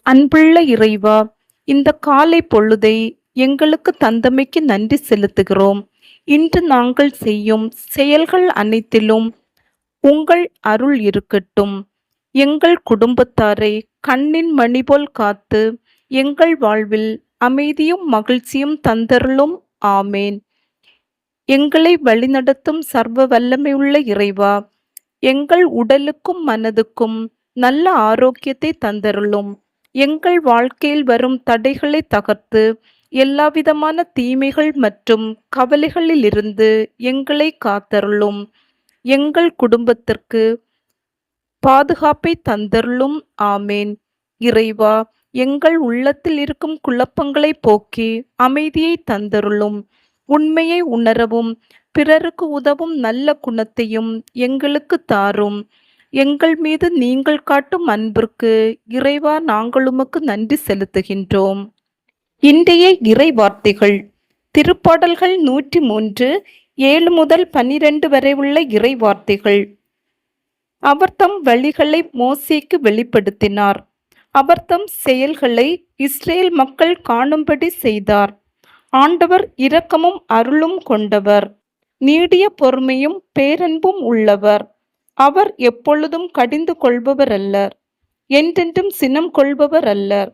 அன்புள்ள இறைவா, இந்த காலை பொழுதை எங்களுக்கு தந்தமைக்கு நன்றி செலுத்துகிறோம். இன்று நாங்கள் செய்யும் செயல்கள் அனைத்திலும் உங்கள் அருள் இருக்கட்டும். எங்கள் குடும்பத்தாரை கண்ணின் மணி போல் காத்து எங்கள் வாழ்வில் அமைதியும் மகிழ்ச்சியும் தந்தருளும். ஆமேன். எங்களை வழிநடத்தும் சர்வ வல்லமையுள்ள இறைவா, எங்கள் உடலுக்கும் மனதுக்கும் நல்ல ஆரோக்கியத்தை தந்தருளும். எங்கள் வாழ்க்கையில் வரும் தடைகளை தகர்த்து எல்லாவிதமான தீமைகள் மற்றும் கவலைகளிலிருந்து எங்களை காத்தருளும். எங்கள் குடும்பத்திற்கு பாதுகாப்பை தந்தருளும். ஆமேன். இறைவா, எங்கள் உள்ளத்தில் இருக்கும் குழப்பங்களை போக்கி அமைதியை தந்தருளும். உண்மையை உணரவும் பிறருக்கு உதவும் நல்ல குணத்தையும் எங்களுக்கு தாரும். எங்கள் மீது நீங்கள் காட்டும் அன்பிற்கு இறைவா, நாங்கள் உமக்கு நன்றி செலுத்துகின்றோம். இன்றைய இறை வார்த்தைகள் திருப்பாடல்கள் 103 7 முதல் 12 வரை உள்ள இறை வார்த்தைகள். அவர் தம் வழிகளை மோசேக்கு வெளிப்படுத்தினார். அவர் தம் செயல்களை இஸ்ரேல் மக்கள் காணும்படி செய்தார். ஆண்டவர் இரக்கமும் அருளும் கொண்டவர், நீடிய பொறுமையும் பேரன்பும் உள்ளவர். அவர் எப்பொழுதும் கடிந்து கொள்பவர் அல்லர், என்றென்றும் சினம் கொள்பவர் அல்லர்.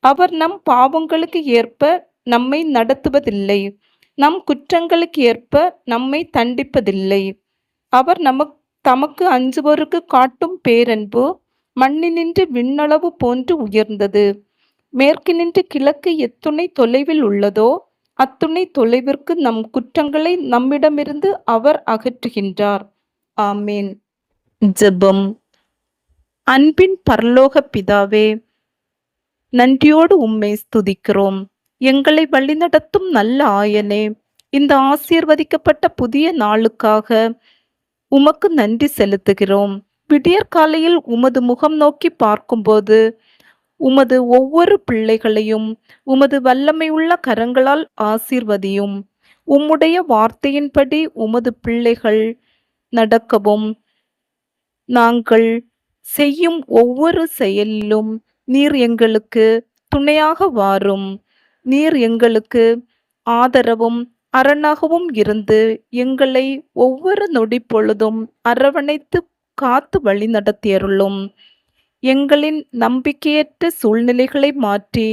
அவர் நம் பாவங்களுக்கு ஏற்ப நம்மை நடத்துவதில்லை, நம் குற்றங்களுக்கு ஏற்ப நம்மை தண்டிப்பதில்லை. அவர் தமக்கு அஞ்சுவோருக்கு காட்டும் பேரன்பு மண்ணினின்று விண்ணளவு போன்று உயர்ந்தது. மேற்கினின்று கிழக்கு எத்துணை தொலைவில் உள்ளதோ அத்துணை தொலைவிற்கு நம் குற்றங்களை நம்மிடமிருந்து அவர் அகற்றுகின்றார். ஆமேன். ஜெபம். அன்பின் பரலோக பிதாவே, நன்றியோடு உம்மை ஸ்துதிக்கிறோம். எங்களை வழிநடத்தும் நல்ல ஆயனே, இந்த ஆசீர்வதிக்கப்பட்ட புதிய நாளுக்காக உமக்கு நன்றி செலுத்துகிறோம். விடியற்காலையில் உமது முகம் நோக்கி பார்க்கும்போது உமது ஒவ்வொரு பிள்ளைகளையும் உமது வல்லமையுள்ள கரங்களால் ஆசீர்வதியும். உம்முடைய வார்த்தையின்படி உமது பிள்ளைகள் நடக்கவும், நாங்கள் செய்யும் ஒவ்வொரு செயலிலும் நீர் எங்களுக்கு துணையாக வாரும். நீர் எங்களுக்கு ஆதரவும் அரணாகவும் இருந்து எங்களை ஒவ்வொரு நொடி பொழுதும் அரவணைத்து காத்து வழி நடத்தியருளும். எங்களின் நம்பிக்கையற்ற சூழ்நிலைகளை மாற்றி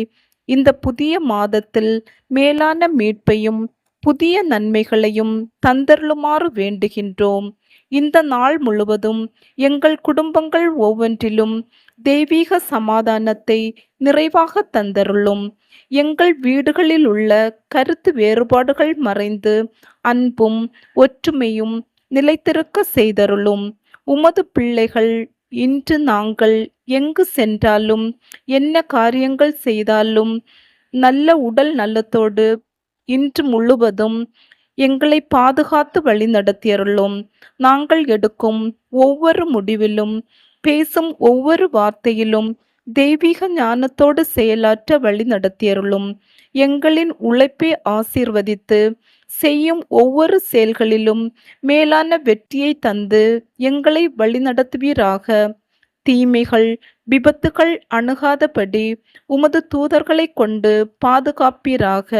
இந்த புதிய மாதத்தில் மேலான மீட்பையும் புதிய நன்மைகளையும் தந்தருளுமாறு வேண்டுகின்றோம். இந்த நாள் முழுவதும் எங்கள் குடும்பங்கள் ஒவ்வொன்றிலும் தெய்வீக சமாதானத்தை நிறைவாக தந்தருளும். எங்கள் வீடுகளில் உள்ள கருத்து வேறுபாடுகள் மறைந்து அன்பும் ஒற்றுமையும் நிலைத்திருக்க செய்தருளும். உமது பிள்ளைகள் இன்று நாங்கள் எங்கு சென்றாலும் என்ன காரியங்கள் செய்தாலும் நல்ல உடல் நலத்தோடு இன்று முழுவதும் எங்களை பாதுகாத்து வழி நடத்தியருளும். நாங்கள் எடுக்கும் ஒவ்வொரு முடிவிலும் பேசும் ஒவ்வொரு வார்த்தையிலும் தெய்வீக ஞானத்தோடு செயலாற்ற வழி நடத்தியருளும். எங்களின் உழைப்பை ஆசீர்வதித்து செய்யும் ஒவ்வொரு செயல்களிலும் மேலான வெற்றியை தந்து எங்களை வழிநடத்துவீராக. தீமைகள் விபத்துகள் அணுகாதபடி உமது தூதர்களை கொண்டு பாதுகாப்பீராக.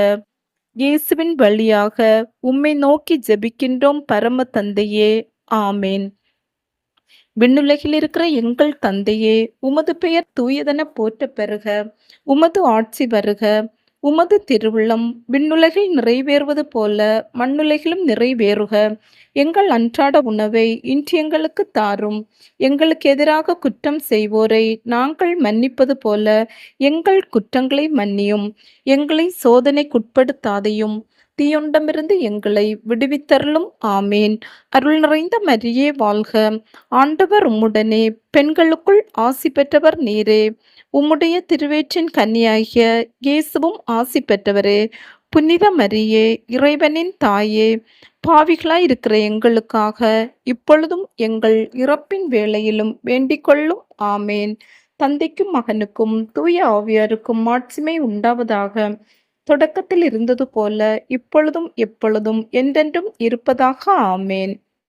இயேசுவின் வழியாக உம்மை நோக்கி ஜெபிக்கின்றோம் பரம தந்தையே. ஆமேன். விண்ணுலகில் இருக்கிற எங்கள் தந்தையே, உமது பெயர் தூயதென போற்ற பெறுக. உமது ஆட்சி வருக. உமது திருவுள்ளம் விண்ணுலகில் நிறைவேறுவது போல மண்ணுலகிலும் நிறைவேறுக. எங்கள் அன்றாட உணவை இன்று எங்களுக்கு தாரும். எங்களுக்கு எதிராக குற்றம் செய்வோரை நாங்கள் மன்னிப்பது போல எங்கள் குற்றங்களை மன்னியும். எங்களை சோதனைக்குட்படுத்தாதையும் தீயொண்டமிருந்து எங்களை விடுவித்தருளும். ஆமேன். அருள் நிறைந்த மரியே வாழ்க. ஆண்டவர் உம்முடனே, பெண்களுக்குள் ஆசி பெற்றவர் நீரே. உம்முடைய திருவேற்றின் கன்னியாகிய இயேசுவும் ஆசி பெற்றவரே. புனித மரியே, இறைவனின் தாயே, பாவிகளாயிருக்கிற எங்களுக்காக இப்பொழுதும் எங்கள் இறப்பின் வேளையிலும் வேண்டிக்கொள்ளும். ஆமேன். தந்தைக்கும் மகனுக்கும் தூய ஆவியாருக்கும் மாட்சிமை உண்டாவதாக. தொடக்கத்தில் இருந்தது போல இப்பொழுதும் எப்பொழுதும் என்றென்றும் இருப்பதாக. ஆமேன்.